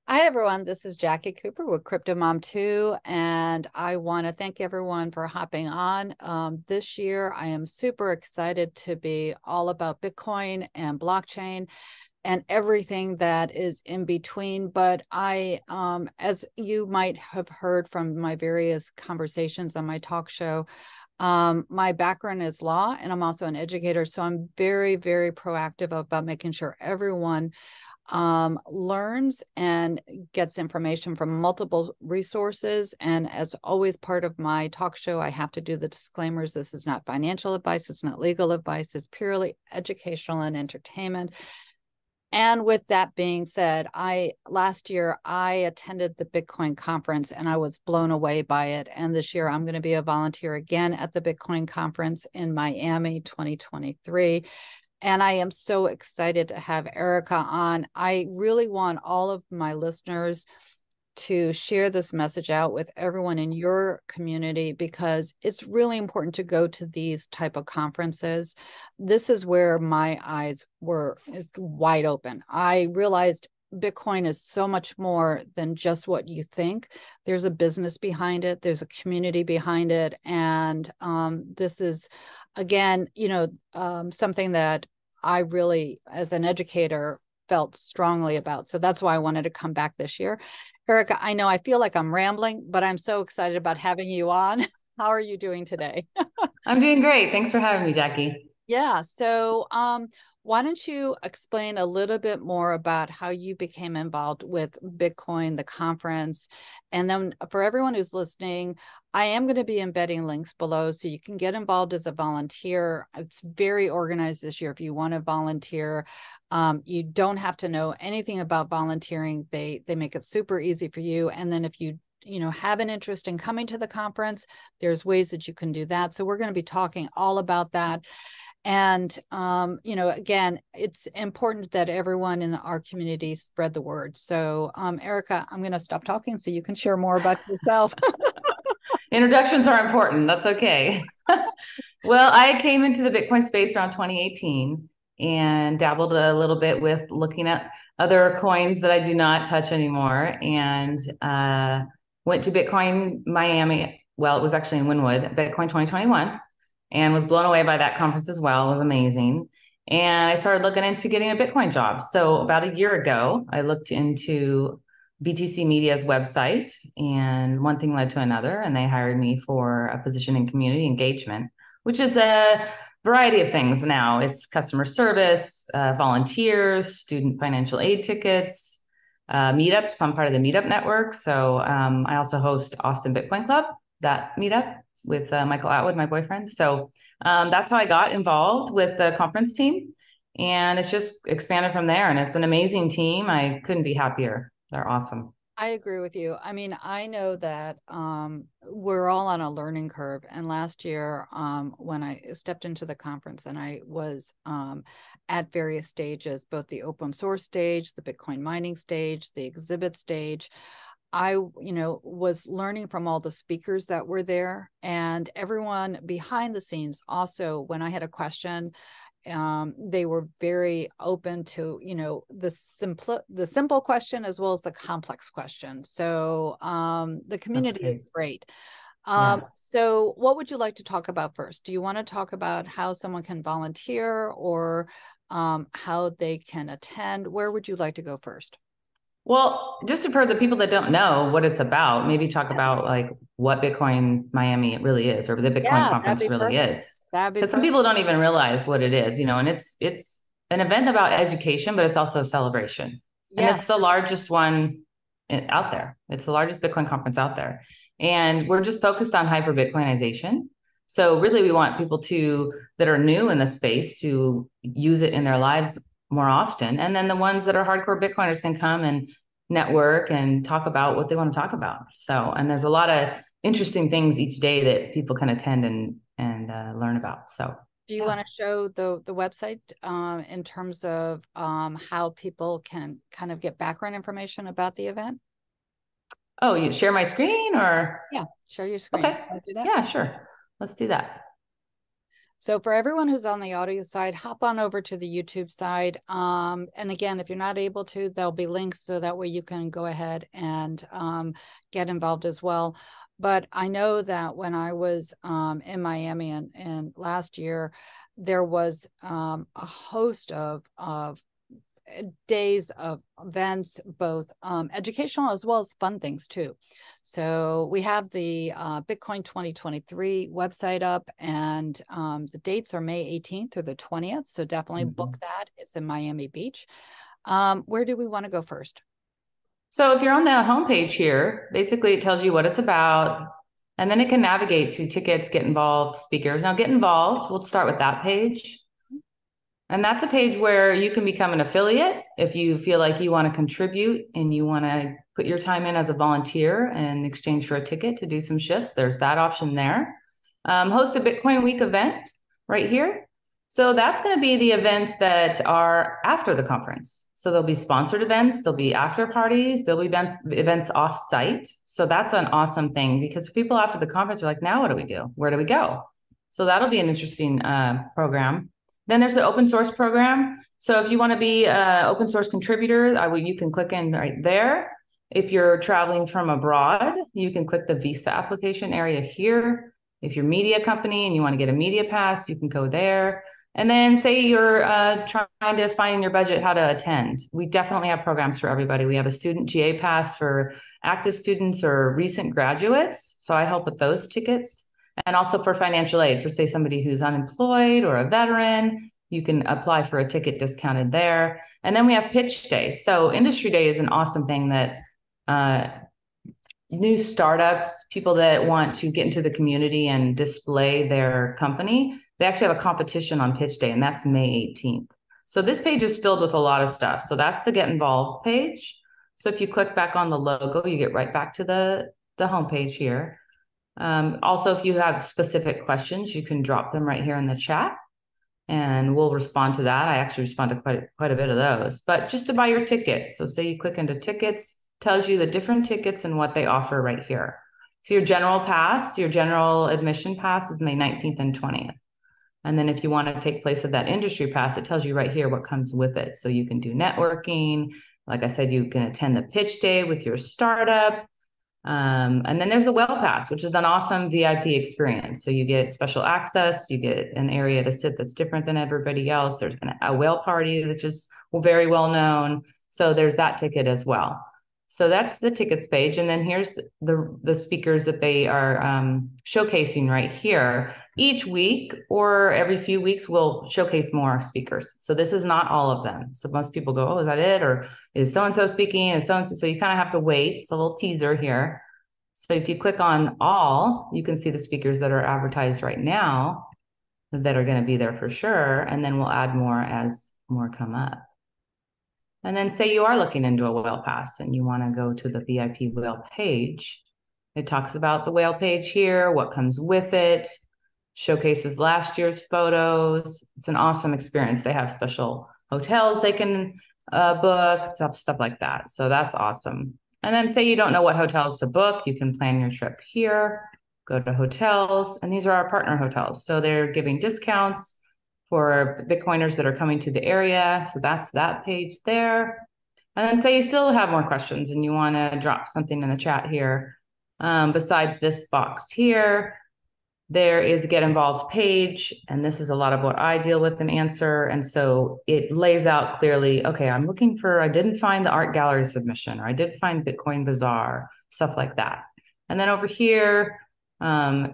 Hi, everyone. This is Jacqui Cooper with Crypto Mom 2, and I want to thank everyone for hopping on. This year, I am super excited to be all about Bitcoin and blockchain and everything that is in between. But as you might have heard from my various conversations on my talk show, my background is law, and I'm also an educator. So I'm very, very proactive about making sure everyone learns and gets information from multiple resources. And as always, part of my talk show, I have to do the disclaimers. This is not financial advice. It's not legal advice. It's purely educational and entertainment. And with that being said, last year I attended the Bitcoin conference and I was blown away by it. And this year I'm going to be a volunteer again at the Bitcoin conference in Miami 2023. And I am so excited to have Erika on. I really want all of my listeners to share this message out with everyone in your community, because it's really important to go to these type of conferences. This is where my eyes were wide open. I realized Bitcoin is so much more than just what you think. There's a business behind it. There's a community behind it. And this is, again, something that I really, as an educator, felt strongly about. So that's why I wanted to come back this year. Erika, I know I feel like I'm rambling, but I'm so excited about having you on. How are you doing today? I'm doing great. Thanks for having me, Jackie. Yeah. So, why don't you explain a little bit more about how you became involved with Bitcoin, the conference? And then for everyone who's listening, I am going to be embedding links below so you can get involved as a volunteer. It's very organized this year. If you want to volunteer, you don't have to know anything about volunteering. They make it super easy for you. And then if you have an interest in coming to the conference, there's ways that you can do that. So we're going to be talking all about that. And, again, it's important that everyone in our community spread the word. So, Erika, I'm going to stop talking so you can share more about yourself. Introductions are important. That's okay. Well, I came into the Bitcoin space around 2018 and dabbled a little bit with looking at other coins that I do not touch anymore, and went to Bitcoin Miami. Well, it was actually in Wynwood, Bitcoin 2021, and was blown away by that conference as well. It was amazing. And I started looking into getting a Bitcoin job. So about a year ago, I looked into BTC Media's website, and one thing led to another, and they hired me for a position in community engagement, which is a variety of things now. It's customer service, volunteers, student financial aid tickets, meetups. I'm part of the meetup network. So I also host Austin Bitcoin Club, that meetup with Michael Atwood, my boyfriend. So that's how I got involved with the conference team. And it's just expanded from there. And it's an amazing team. I couldn't be happier. They're awesome. I agree with you. I mean, I know that we're all on a learning curve. And last year, when I stepped into the conference and I was at various stages, both the open source stage, the Bitcoin mining stage, the exhibit stage, I, was learning from all the speakers that were there, and everyone behind the scenes. Also, when I had a question, they were very open to the simple question as well as the complex question. So the That's community is great. great. Yeah. So what would you like to talk about first? Do you want to talk about how someone can volunteer, or how they can attend? Where would you like to go first? Well, just for the people that don't know what it's about, maybe talk about like what Bitcoin Miami really is, or the Bitcoin Yeah, that'd conference be really perfect. is. That'd be Because some perfect. people don't even realize what it is, and it's an event about education, but it's also a celebration. And Yes. it's the largest one out there. It's the largest Bitcoin conference out there. And we're just focused on hyper Bitcoinization. So really we want people to that are new in the space to use it in their lives more often. And then the ones that are hardcore Bitcoiners can come and network and talk about what they want to talk about. So, and there's a lot of interesting things each day that people can attend and learn about. So, Do you yeah. want to show the website in terms of how people can kind of get background information about the event? Oh, you share my screen or Yeah, share your screen. okay. Want to do that? Yeah, sure. Let's do that. So for everyone who's on the audio side, hop on over to the YouTube side. And again, if you're not able to, there'll be links so that way you can go ahead and get involved as well. But I know that when I was in Miami and last year, there was a host of days of events, both educational as well as fun things too. So we have the Bitcoin 2023 website up, and the dates are May 18th through the 20th. So definitely book that. It's in Miami Beach. Where do we want to go first? So if you're on the homepage here, basically it tells you what it's about, and then it can navigate to tickets, get involved, speakers. Now get involved, we'll start with that page. And that's a page where you can become an affiliate if you feel like you want to contribute and you want to put your time in as a volunteer in exchange for a ticket to do some shifts. There's that option there. Host a Bitcoin Week event right here. So that's going to be the events that are after the conference. So there'll be sponsored events, there'll be after parties, there'll be events off site. So that's an awesome thing because people after the conference are like, now what do we do? Where do we go? So that'll be an interesting program. Then there's the open source program. So if you want to be an open source contributor, you can click in right there. If you're traveling from abroad, you can click the visa application area here. If you're a media company and you want to get a media pass, you can go there. And then say you're trying to find in your budget how to attend. We definitely have programs for everybody. We have a student GA pass for active students or recent graduates. So I help with those tickets. And also for financial aid, for say somebody who's unemployed or a veteran, you can apply for a ticket discounted there. And then we have pitch day. So industry day is an awesome thing that new startups, people that want to get into the community and display their company, they actually have a competition on pitch day, and that's May 18th. So this page is filled with a lot of stuff. So that's the get involved page. So if you click back on the logo, you get right back to the homepage here. Also, if you have specific questions, you can drop them right here in the chat and we'll respond to that. I actually respond to quite a bit of those, but just to buy your ticket. So say you click into tickets, tells you the different tickets and what they offer right here. So your general pass, your general admission pass is May 19th and 20th. And then if you want to take place of that industry pass, it tells you right here what comes with it. So you can do networking. Like I said, you can attend the pitch day with your startup. And then there's a whale pass, which is an awesome VIP experience. So you get special access, you get an area to sit that's different than everybody else. There's a whale party that's just very well known. So there's that ticket as well. So that's the tickets page. And then here's the speakers that they are showcasing right here. Each week or every few weeks, we'll showcase more speakers. So this is not all of them. So most people go, oh, is that it? Or is so-and-so speaking? Is so-and-so? So you kind of have to wait. It's a little teaser here. So if you click on all, you can see the speakers that are advertised right now that are going to be there for sure. And then we'll add more as more come up. And then say you are looking into a whale pass and you want to go to the VIP whale page. It talks about the whale page here, what comes with it, showcases last year's photos. It's an awesome experience. They have special hotels they can book, stuff like that. So that's awesome. And then say you don't know what hotels to book, you can plan your trip here, go to hotels, and these are our partner hotels. So they're giving discounts for Bitcoiners that are coming to the area. So that's that page there. And then say you still have more questions and you want to drop something in the chat here. Besides this box here, there is a get involved page. And this is a lot of what I deal with and answer. And so it lays out clearly, okay, I didn't find the art gallery submission, or I did find Bitcoin Bazaar, stuff like that. And then over here,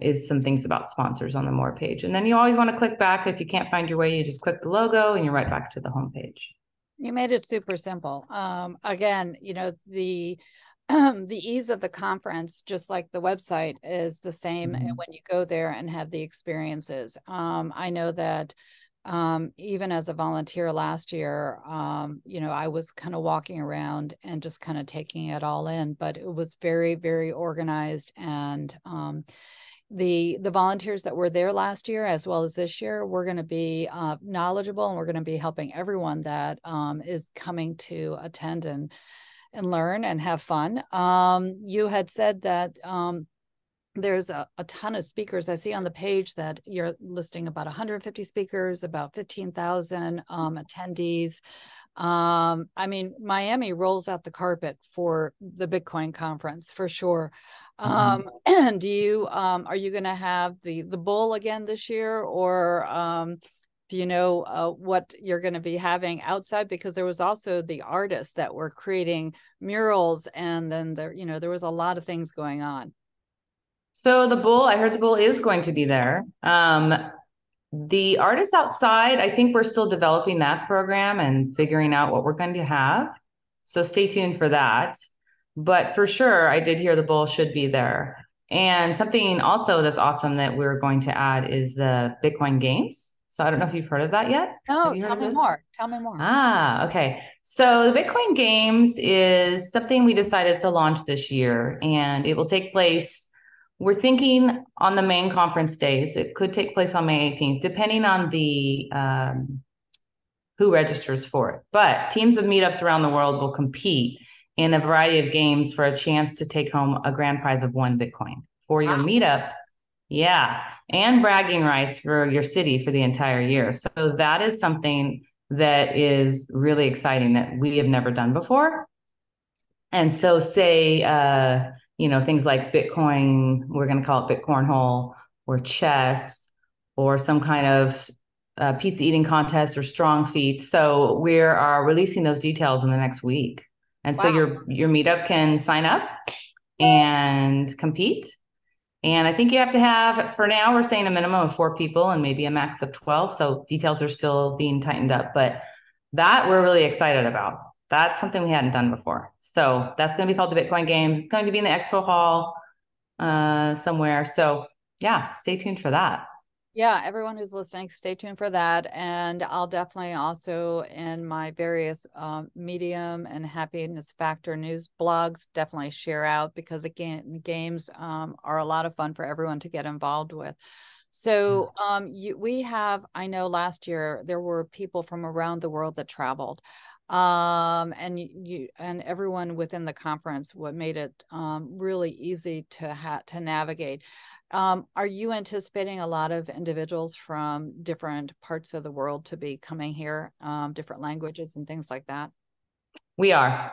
is some things about sponsors on the more page. And then you always want to click back. If you can't find your way, you just click the logo and you're right back to the homepage. You made it super simple. Again, the ease of the conference, just like the website, is the same when you go there and have the experiences. I know that even as a volunteer last year, I was kind of walking around and just kind of taking it all in, but it was very, very organized. And the volunteers that were there last year, as well as this year, we're going to be knowledgeable, and we're going to be helping everyone that is coming to attend and learn and have fun. You had said that there's a ton of speakers. I see on the page that you're listing about 150 speakers, about 15,000 attendees. I mean, Miami rolls out the carpet for the Bitcoin conference for sure. And do you are you going to have the bull again this year, or do you know what you're going to be having outside? Because there was also the artists that were creating murals, and then there was a lot of things going on. So the bull, I heard the bull is going to be there. The artists outside, I think we're still developing that program and figuring out what we're going to have. So stay tuned for that. But for sure, I did hear the bull should be there. And something also that's awesome that we're going to add is the Bitcoin games. So I don't know if you've heard of that yet. Have No, you heard tell of me this? more. Tell me more. Okay. So the Bitcoin games is something we decided to launch this year, and it will take place. We're thinking on the main conference days. It could take place on May 18th, depending on the who registers for it. But teams of meetups around the world will compete in a variety of games for a chance to take home a grand prize of 1 Bitcoin for your Wow. meetup. Yeah. And bragging rights for your city for the entire year. So that is something that is really exciting that we have never done before. And so say, things like Bitcoin, we're going to call it Bitcornhole or chess or some kind of pizza eating contest or strong feat. So we are releasing those details in the next week. And so Wow. your meetup can sign up and compete. And I think you have to have, for now, we're saying a minimum of 4 people and maybe a max of 12. So details are still being tightened up, but that we're really excited about. That's something we hadn't done before. So that's going to be called the Bitcoin Games. It's going to be in the expo hall somewhere. So yeah, stay tuned for that. Yeah, everyone who's listening, stay tuned for that. And I'll definitely also, in my various Medium and Happiness Factor news blogs, definitely share out, because again, games are a lot of fun for everyone to get involved with. So we have, I know last year there were people from around the world that traveled. And you and everyone within the conference, what made it really easy to navigate. Are you anticipating a lot of individuals from different parts of the world to be coming here, different languages and things like that? We are.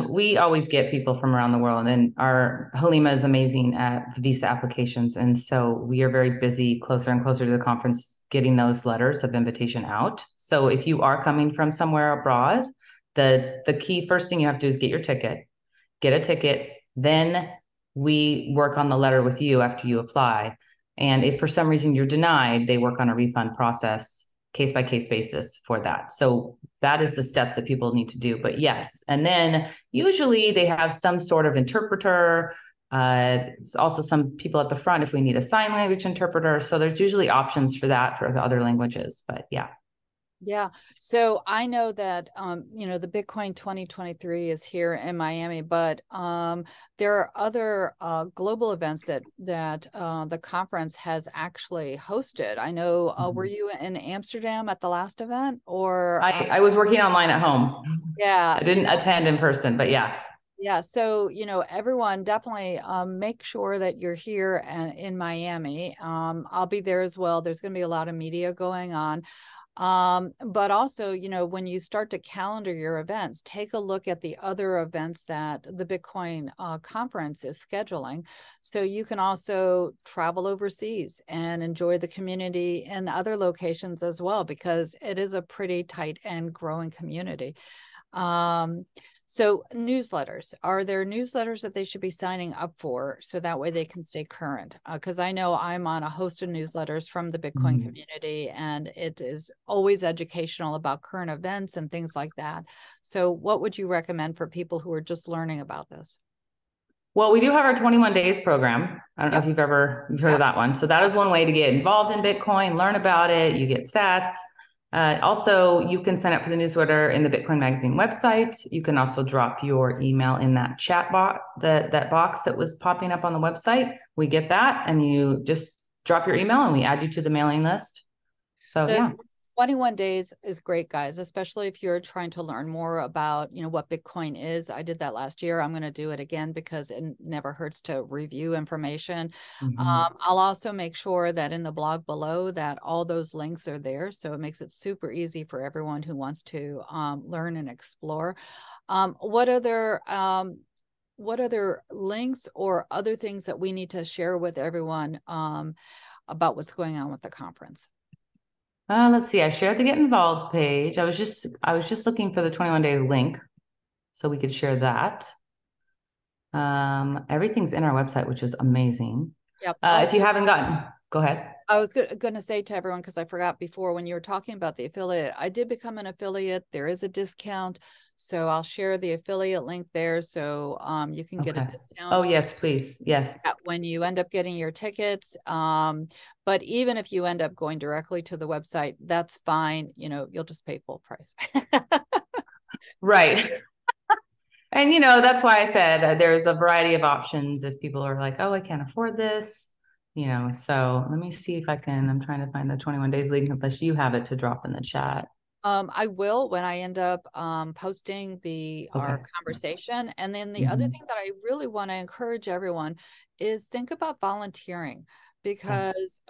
We always get people from around the world, and our Halima is amazing at visa applications. And so we are very busy closer and closer to the conference getting those letters of invitation out. So if you are coming from somewhere abroad, the key first thing you have to do is get a ticket. Then we work on the letter with you after you apply. And if for some reason you're denied, they work on a refund process case by case basis for that. So that is the steps that people need to do. But yes, and then usually they have some sort of interpreter. It's also some people at the front if we need a sign language interpreter. So there's usually options for that for the other languages. But yeah. Yeah. So I know that, the Bitcoin 2023 is here in Miami, but there are other global events that the conference has actually hosted. I know, were you in Amsterdam at the last event, or? I was working online at home. Yeah. I didn't attend in person, but yeah. Yeah, so everyone definitely make sure that you're here in Miami. I'll be there as well. There's going to be a lot of media going on. But also, when you start to calendar your events, take a look at the other events that the Bitcoin conference is scheduling. So you can also travel overseas and enjoy the community in other locations as well, because it is a pretty tight and growing community. So newsletters, are there newsletters that they should be signing up for so that way they can stay current? Because I know I'm on a host of newsletters from the Bitcoin community, and it is always educational about current events and things like that. So what would you recommend for people who are just learning about this? Well, we do have our 21 days program. I don't know if Yep. you've heard of Yep. that one. So that is one way to get involved in Bitcoin, learn about it. You get stats. Also, you can sign up for the newsletter in the Bitcoin Magazine website. You can also drop your email in that chat box, that box that was popping up on the website. We get that, and you just drop your email, and we add you to the mailing list. So The, yeah. 21 days is great, guys, especially if you're trying to learn more about, what Bitcoin is. I did that last year. I'm going to do it again because it never hurts to review information. I'll also make sure that in the blog below that all those links are there. So it makes it super easy for everyone who wants to learn and explore. What other links or other things that we need to share with everyone about what's going on with the conference? Let's see. I shared the Get Involved page. I was just looking for the 21 day link so we could share that. Everything's in our website, which is amazing. Yep. If you haven't gotten, go ahead. I was going to say to everyone, because I forgot before when you were talking about the affiliate, I did become an affiliate. There is a discount. So I'll share the affiliate link there. So you can get a discount. Oh, yes, please. Yes. When you end up getting your tickets. But even if you end up going directly to the website, that's fine. You'll just pay full price. Right. And, that's why I said there's a variety of options if people are like, oh, I can't afford this, so let me see if I'm trying to find the 21 days link unless you have it to drop in the chat. I will when I end up posting our conversation. And then the other thing that I really want to encourage everyone is think about volunteering, because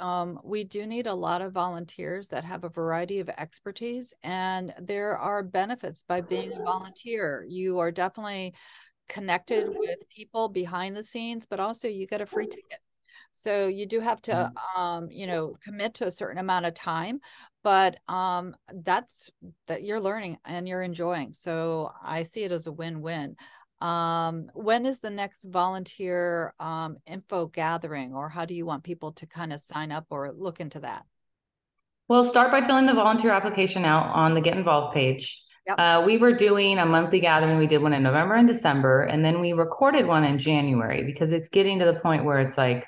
we do need a lot of volunteers that have a variety of expertise, and there are benefits by being a volunteer. You are definitely connected with people behind the scenes, but also you get a free ticket. So you do have to, commit to a certain amount of time, but that's that you're learning and you're enjoying. So I see it as a win-win. When is the next volunteer info gathering, or how do you want people to kind of sign up or look into that? Well, start by filling the volunteer application out on the Get Involved page. Yep. We were doing a monthly gathering. We did one in November and December, and then we recorded one in January because it's getting to the point where it's like,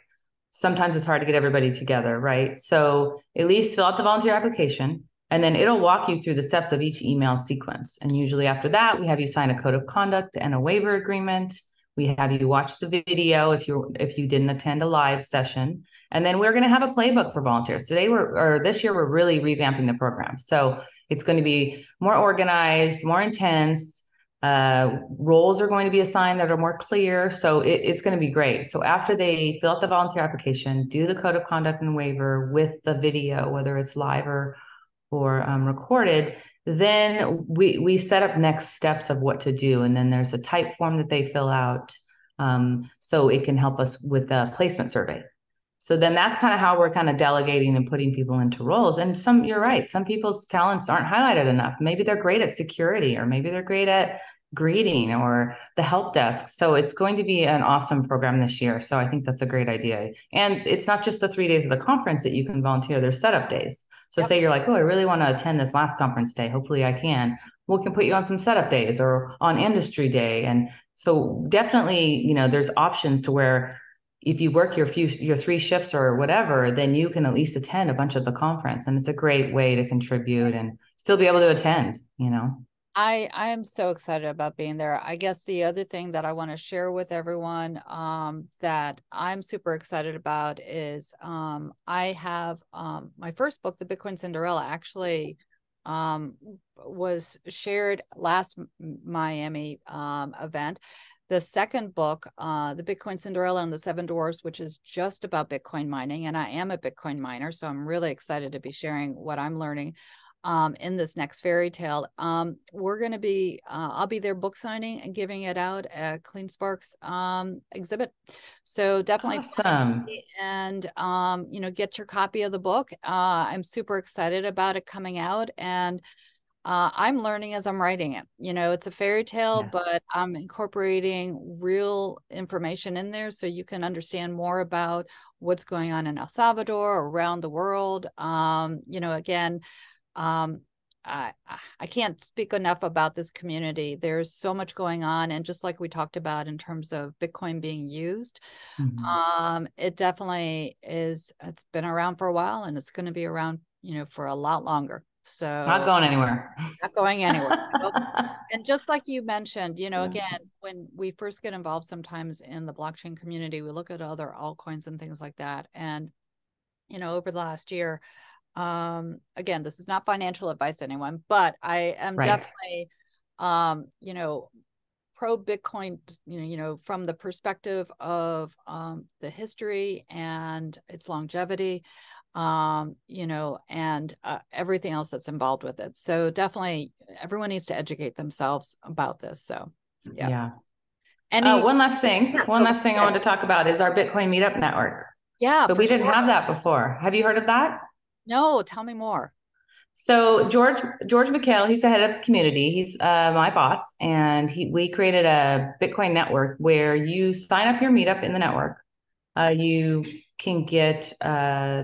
sometimes it's hard to get everybody together, right? So at least fill out the volunteer application, and then it'll walk you through the steps of each email sequence. And usually after that, we have you sign a code of conduct and a waiver agreement. We have you watch the video if you didn't attend a live session. And then we're going to have a playbook for volunteers. This year, we're really revamping the program. So it's going to be more organized, more intense. Roles are going to be assigned that are more clear. So it's going to be great. So after they fill out the volunteer application, do the code of conduct and waiver with the video, whether it's live or recorded, then we set up next steps of what to do. And then there's a type form that they fill out. So it can help us with the placement survey. So then that's kind of how we're kind of delegating and putting people into roles. And you're right, some people's talents aren't highlighted enough. Maybe they're great at security, or maybe they're great at greeting or the help desk. So it's going to be an awesome program this year. So I think that's a great idea. And it's not just the 3 days of the conference that you can volunteer, there's setup days. So say you're like, oh, I really want to attend this last conference day. Hopefully I can. We can put you on some setup days or on industry day. And so definitely, there's options to where if you work your 3 shifts or whatever, then you can at least attend a bunch of the conference. And it's a great way to contribute and still be able to attend, I am so excited about being there. I guess the other thing that I want to share with everyone that I'm super excited about is I have my first book, The Bitcoin Cinderella, actually was shared last Miami event. The second book, The Bitcoin Cinderella and the Seven Dwarfs, which is just about Bitcoin mining. And I am a Bitcoin miner, so I'm really excited to be sharing what I'm learning in this next fairy tale. We're going to be, I'll be there book signing and giving it out at Clean Sparks exhibit. So definitely awesome. And, get your copy of the book. I'm super excited about it coming out, and I'm learning as I'm writing it. It's a fairy tale, but I'm incorporating real information in there so you can understand more about what's going on in El Salvador, around the world. Again, I can't speak enough about this community. There's so much going on. And just like we talked about in terms of Bitcoin being used, it definitely is. It's been around for a while, and it's going to be around, for a lot longer. So not going anywhere. Not going anywhere. And just like you mentioned, again, when we first get involved sometimes in the blockchain community, we look at other altcoins and things like that. And, over the last year, again, this is not financial advice to anyone, but I am Right. definitely, you know, pro Bitcoin, from the perspective of the history and its longevity, and everything else that's involved with it. So definitely everyone needs to educate themselves about this. So yeah. Yeah. Any, One last thing. yeah, One last thing I wanted to talk about is our Bitcoin Meetup Network. yeah, So for we didn't sure. have that before. Have you heard of that? No, tell me more. So George McHale, he's the head of the community. He's my boss, and we created a Bitcoin network where you sign up your meetup in the network. You can get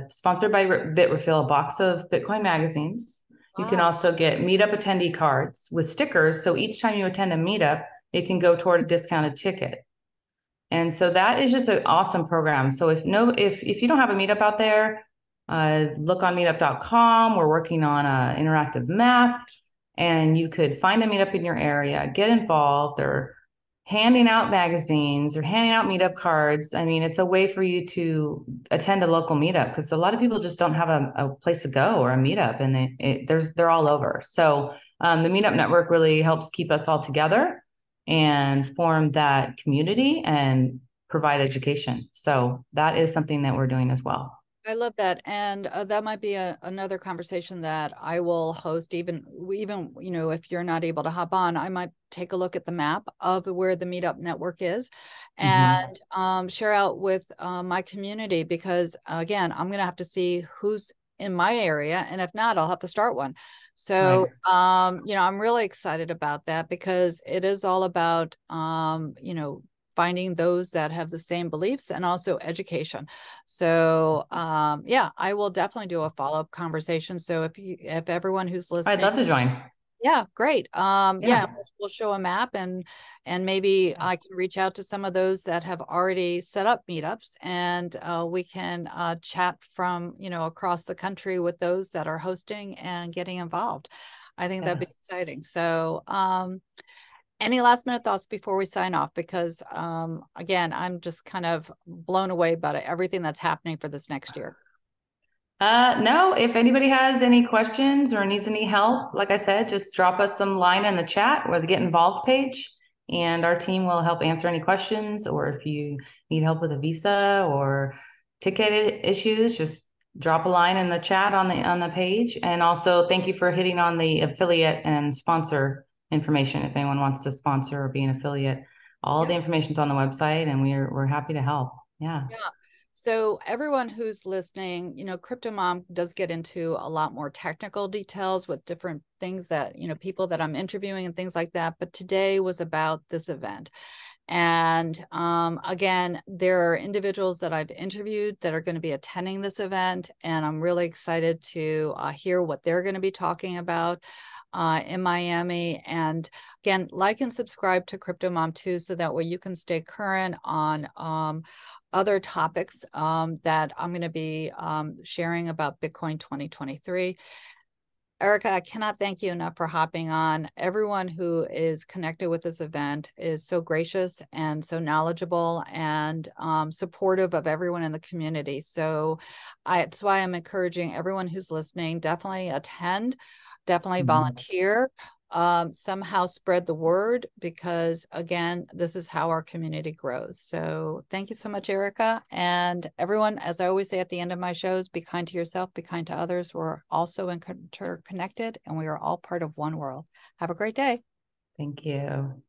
sponsored by Bitrefill a box of Bitcoin magazines. You can Wow. also get meetup attendee cards with stickers. So each time you attend a meetup, it can go toward a discounted ticket. And so that is just an awesome program. So if you don't have a meetup out there, look on meetup.com. We're working on an interactive map, and you could find a meetup in your area, get involved. They're handing out magazines or handing out meetup cards. I mean, it's a way for you to attend a local meetup because a lot of people just don't have a place to go or a meetup, and they're all over. So the meetup network really helps keep us all together and form that community and provide education. So that is something that we're doing as well. I love that. And that might be another conversation that I will host. Even, if you're not able to hop on, I might take a look at the map of where the Meetup Network is and share out with my community, because again, I'm going to have to see who's in my area. And if not, I'll have to start one. So, Right. I'm really excited about that, because it is all about, finding those that have the same beliefs and also education. So yeah, I will definitely do a follow-up conversation. So if everyone who's I'd listening, love to join. yeah, great. Yeah, Yeah. we'll show a map, and maybe I can reach out to some of those that have already set up meetups, and we can chat from, across the country with those that are hosting and getting involved. I think that'd Yeah. be exciting. So any last minute thoughts before we sign off? Because again, I'm just kind of blown away by everything that's happening for this next year. No, if anybody has any questions or needs any help, like I said, just drop us some line in the chat or the Get Involved page, and our team will help answer any questions. Or if you need help with a visa or ticket issues, just drop a line in the chat on the page. And also, thank you for hitting on the affiliate and sponsor information. If anyone wants to sponsor or be an affiliate, all the Yeah. information's on the website, and we're happy to help. Yeah. Yeah. So everyone who's listening, Crypto Mom does get into a lot more technical details with different things that, people that I'm interviewing and things like that. But today was about this event. And again, there are individuals that I've interviewed that are going to be attending this event, and I'm really excited to hear what they're going to be talking about in Miami. And again, like and subscribe to Crypto Mom too, so that way you can stay current on other topics that I'm going to be sharing about Bitcoin 2023. Erika, I cannot thank you enough for hopping on. Everyone who is connected with this event is so gracious and so knowledgeable and supportive of everyone in the community. So it's why I'm encouraging everyone who's listening, definitely attend, definitely volunteer, somehow spread the word, because again, this is how our community grows. So thank you so much, Erika. And everyone, as I always say at the end of my shows, be kind to yourself, be kind to others. We're also interconnected, and we are all part of one world. Have a great day. Thank you.